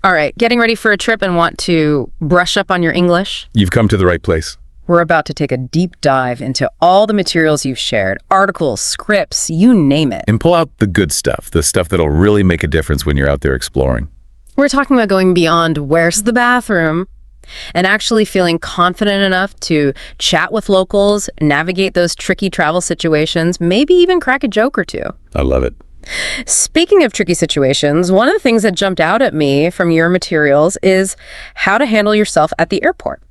All right, getting ready for a trip and want to brush up on your English? You've come to the right place. We're about to take a deep dive into all the materials you've shared, articles, scripts, you name it. And pull out the good stuff, the stuff that'll really make a difference when you're out there exploring. We're talking about going beyond where's the bathroom and actually feeling confident enough to chat with locals, navigate those tricky travel situations, maybe even crack a joke or two. I love it. Speaking of tricky situations, one of the things that jumped out at me from your materials is how to handle yourself at the airport.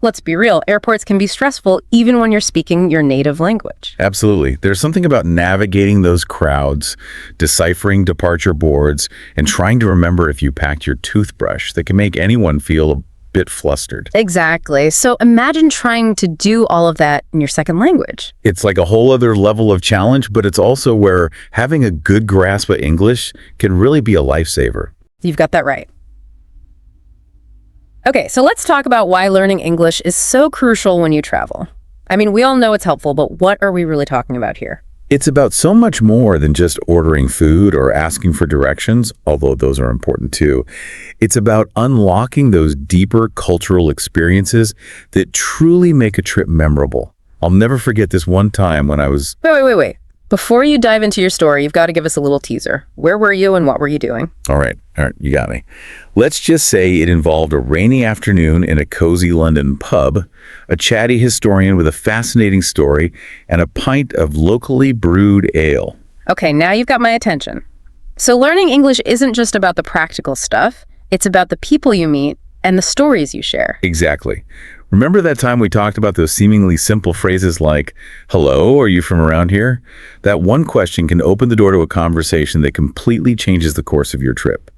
Let's be real, airports can be stressful even when you're speaking your native language. Absolutely. There's something about navigating those crowds, deciphering departure boards, and trying to remember if you packed your toothbrush that can make anyone feel a bit flustered. Exactly. So imagine trying to do all of that in your second language. It's like a whole other level of challenge, but it's also where having a good grasp of English can really be a lifesaver. You've got that right. Okay, so let's talk about why learning English is so crucial when you travel. I mean, we all know it's helpful, but what are we really talking about here? It's about so much more than just ordering food or asking for directions, although those are important too. It's about unlocking those deeper cultural experiences that truly make a trip memorable. I'll never forget this one time when I was... Wait. Before you dive into your story, you've got to give us a little teaser. Where were you and what were you doing? All right, you got me. Let's just say it involved a rainy afternoon in a cozy London pub, a chatty historian with a fascinating story, and a pint of locally brewed ale. Okay, now you've got my attention. So learning English isn't just about the practical stuff. It's about the people you meet and the stories you share. Exactly. Remember that time we talked about those seemingly simple phrases like, hello, are you from around here? That one question can open the door to a conversation that completely changes the course of your trip.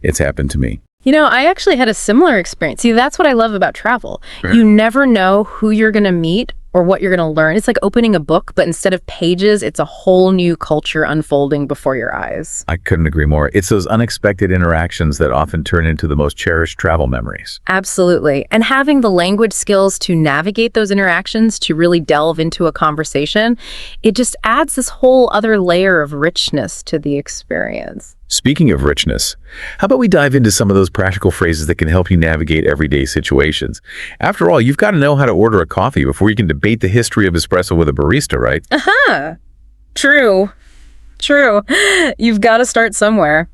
It's happened to me. You know, I actually had a similar experience. See, that's what I love about travel. You never know who you're going to meet or what you're going to learn. It's like opening a book, but instead of pages, it's a whole new culture unfolding before your eyes. I couldn't agree more. It's those unexpected interactions that often turn into the most cherished travel memories. Absolutely. And having the language skills to navigate those interactions, to really delve into a conversation, it just adds this whole other layer of richness to the experience. Speaking of richness, how about we dive into some of those practical phrases that can help you navigate everyday situations? After all, you've got to know how to order a coffee before you can debate the history of espresso with a barista, right? True. You've got to start somewhere.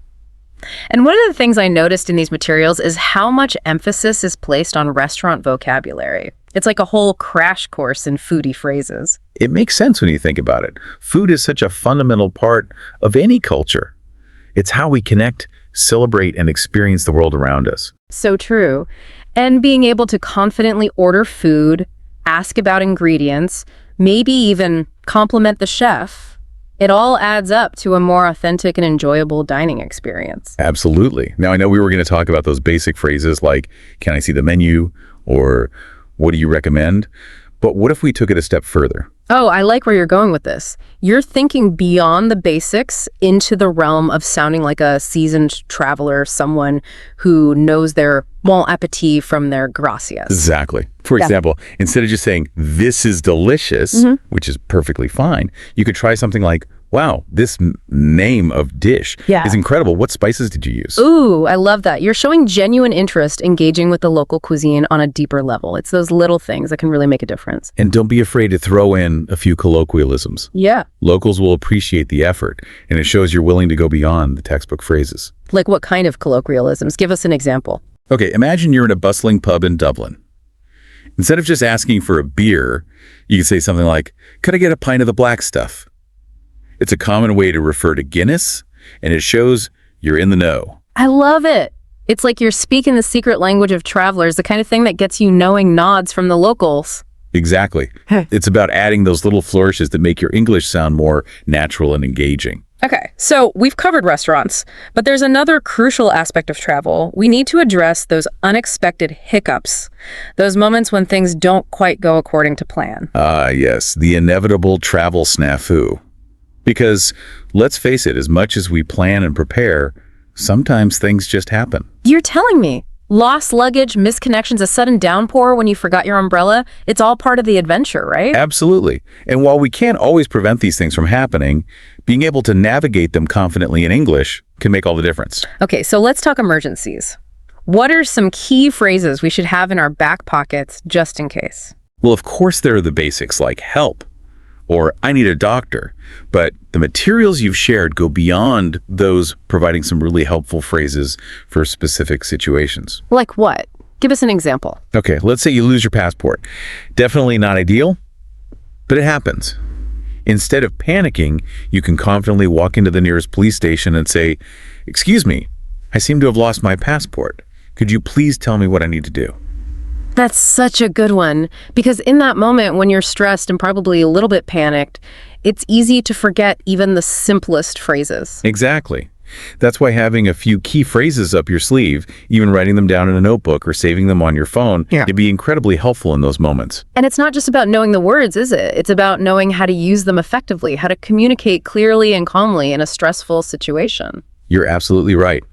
And one of the things I noticed in these materials is how much emphasis is placed on restaurant vocabulary. It's like a whole crash course in foodie phrases. It makes sense when you think about it. Food is such a fundamental part of any culture. It's how we connect, celebrate, and experience the world around us. So true. And being able to confidently order food, ask about ingredients, maybe even compliment the chef, it all adds up to a more authentic and enjoyable dining experience. Absolutely. Now, I know we were going to talk about those basic phrases like, can I see the menu? Or what do you recommend? But what if we took it a step further? Oh, I like where you're going with this. You're thinking beyond the basics into the realm of sounding like a seasoned traveler, someone who knows their bon appetit from their gracias. Exactly. For example, instead of just saying, this is delicious, which is perfectly fine, you could try something like, wow, this name of dish is incredible. What spices did you use? Ooh, I love that. You're showing genuine interest engaging with the local cuisine on a deeper level. It's those little things that can really make a difference. And don't be afraid to throw in a few colloquialisms. Yeah. Locals will appreciate the effort, and it shows you're willing to go beyond the textbook phrases. Like what kind of colloquialisms? Give us an example. Okay, imagine you're in a bustling pub in Dublin. Instead of just asking for a beer, you could say something like, could I get a pint of the black stuff? It's a common way to refer to Guinness, and it shows you're in the know. I love it. It's like you're speaking the secret language of travelers, the kind of thing that gets you knowing nods from the locals. Exactly. It's about adding those little flourishes that make your English sound more natural and engaging. Okay, so we've covered restaurants, but there's another crucial aspect of travel. We need to address those unexpected hiccups, those moments when things don't quite go according to plan. Yes, the inevitable travel snafu. Because, let's face it, as much as we plan and prepare, sometimes things just happen. You're telling me, Lost luggage, misconnections, a sudden downpour when you forgot your umbrella, it's all part of the adventure, right? Absolutely. And while we can't always prevent these things from happening, being able to navigate them confidently in English can make all the difference. Okay, so let's talk emergencies. What are some key phrases we should have in our back pockets just in case? Well, of course, there are the basics like help or I need a doctor, but the materials you've shared go beyond those, providing some really helpful phrases for specific situations. Like what? Give us an example. Okay, let's say you lose your passport. Definitely not ideal, but it happens. Instead of panicking, you can confidently walk into the nearest police station and say, "Excuse me, I seem to have lost my passport. Could you please tell me what I need to do?" That's such a good one, because in that moment when you're stressed and probably a little bit panicked, it's easy to forget even the simplest phrases. Exactly. That's why having a few key phrases up your sleeve, even writing them down in a notebook or saving them on your phone, can be incredibly helpful in those moments. And it's not just about knowing the words, is it? It's about knowing how to use them effectively, how to communicate clearly and calmly in a stressful situation. You're absolutely right.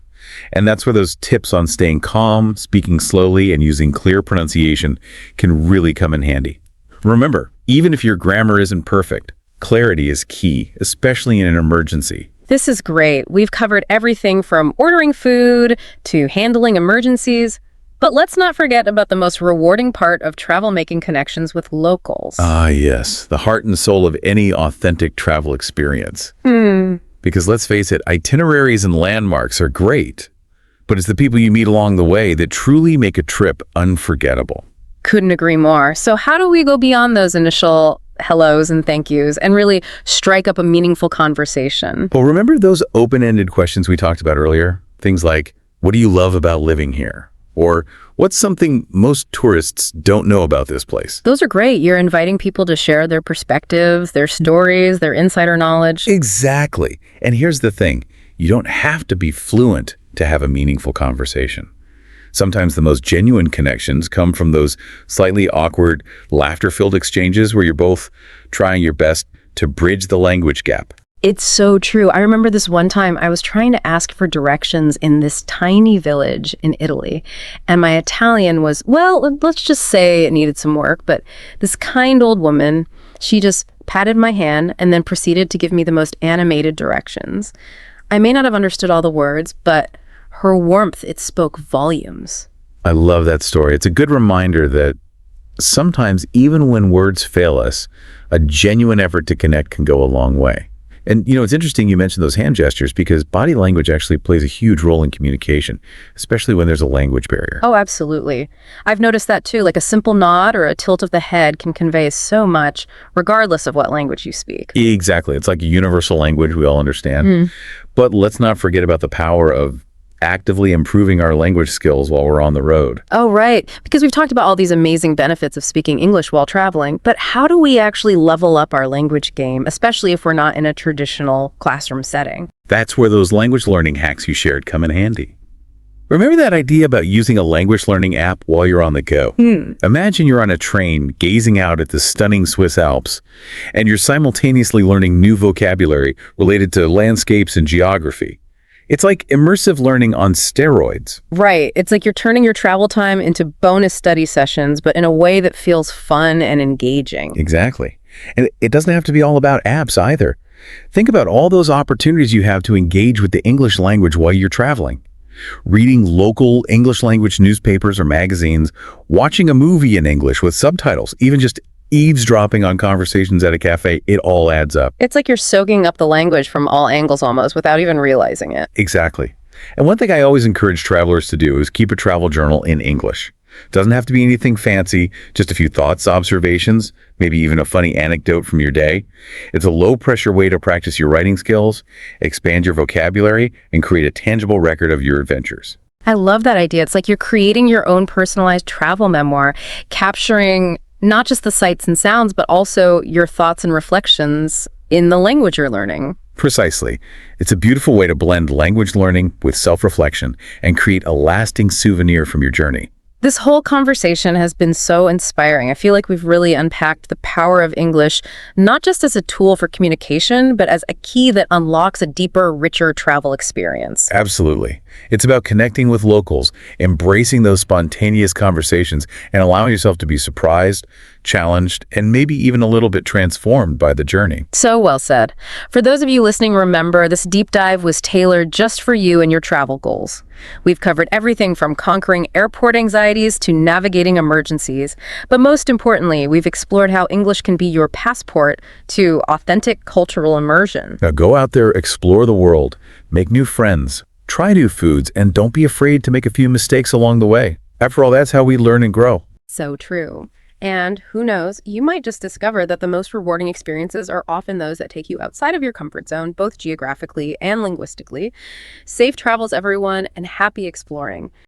And that's where those tips on staying calm, speaking slowly, and using clear pronunciation can really come in handy. Remember, even if your grammar isn't perfect, clarity is key, especially in an emergency. This is great. We've covered everything from ordering food to handling emergencies. But let's not forget about the most rewarding part of travel, making connections with locals. Ah, yes, the heart and soul of any authentic travel experience. Because let's face it, itineraries and landmarks are great, but it's the people you meet along the way that truly make a trip unforgettable. Couldn't agree more. So how do we go beyond those initial hellos and thank yous and really strike up a meaningful conversation? Well, remember those open-ended questions we talked about earlier? Things like, what do you love about living here? Or what's something most tourists don't know about this place? Those are great. You're inviting people to share their perspectives, their stories, their insider knowledge. Exactly. And here's the thing. You don't have to be fluent to have a meaningful conversation. Sometimes the most genuine connections come from those slightly awkward, laughter-filled exchanges where you're both trying your best to bridge the language gap. It's so true. I remember this one time I was trying to ask for directions in this tiny village in Italy, and my Italian was, well, let's just say it needed some work, but this kind old woman, she just patted my hand and then proceeded to give me the most animated directions. I may not have understood all the words, but her warmth, it spoke volumes. I love that story. It's a good reminder that sometimes, even when words fail us, a genuine effort to connect can go a long way. And, it's interesting you mentioned those hand gestures because body language actually plays a huge role in communication, especially when there's a language barrier. Oh, absolutely. I've noticed that too. Like a simple nod or a tilt of the head can convey so much, regardless of what language you speak. Exactly. It's like a universal language we all understand. But let's not forget about the power of actively improving our language skills while we're on the road. Oh, right. Because we've talked about all these amazing benefits of speaking English while traveling, but how do we actually level up our language game, especially if we're not in a traditional classroom setting? That's where those language learning hacks you shared come in handy. Remember that idea about using a language learning app while you're on the go? Imagine you're on a train gazing out at the stunning Swiss Alps, and you're simultaneously learning new vocabulary related to landscapes and geography. It's like immersive learning on steroids. Right. It's like you're turning your travel time into bonus study sessions, but in a way that feels fun and engaging. Exactly. And it doesn't have to be all about apps either. Think about all those opportunities you have to engage with the English language while you're traveling. Reading local English language newspapers or magazines, watching a movie in English with subtitles, even just eavesdropping on conversations at a cafe, it all adds up. It's like you're soaking up the language from all angles almost without even realizing it. Exactly. And one thing I always encourage travelers to do is keep a travel journal in English. Doesn't have to be anything fancy, just a few thoughts, observations, maybe even a funny anecdote from your day. It's a low-pressure way to practice your writing skills, expand your vocabulary, and create a tangible record of your adventures. I love that idea. It's like you're creating your own personalized travel memoir, capturing not just the sights and sounds, but also your thoughts and reflections in the language you're learning. Precisely. It's a beautiful way to blend language learning with self-reflection and create a lasting souvenir from your journey. This whole conversation has been so inspiring. I feel like we've really unpacked the power of English, not just as a tool for communication, but as a key that unlocks a deeper, richer travel experience. Absolutely. It's about connecting with locals, embracing those spontaneous conversations, and allowing yourself to be surprised, challenged, and maybe even a little bit transformed by the journey. So well said. For those of you listening, remember, this deep dive was tailored just for you and your travel goals. We've covered everything from conquering airport anxieties to navigating emergencies. But most importantly, we've explored how English can be your passport to authentic cultural immersion. Now go out there, explore the world, make new friends, try new foods, and don't be afraid to make a few mistakes along the way. After all, that's how we learn and grow. So true. And who knows, you might just discover that the most rewarding experiences are often those that take you outside of your comfort zone, both geographically and linguistically. Safe travels, everyone, and happy exploring.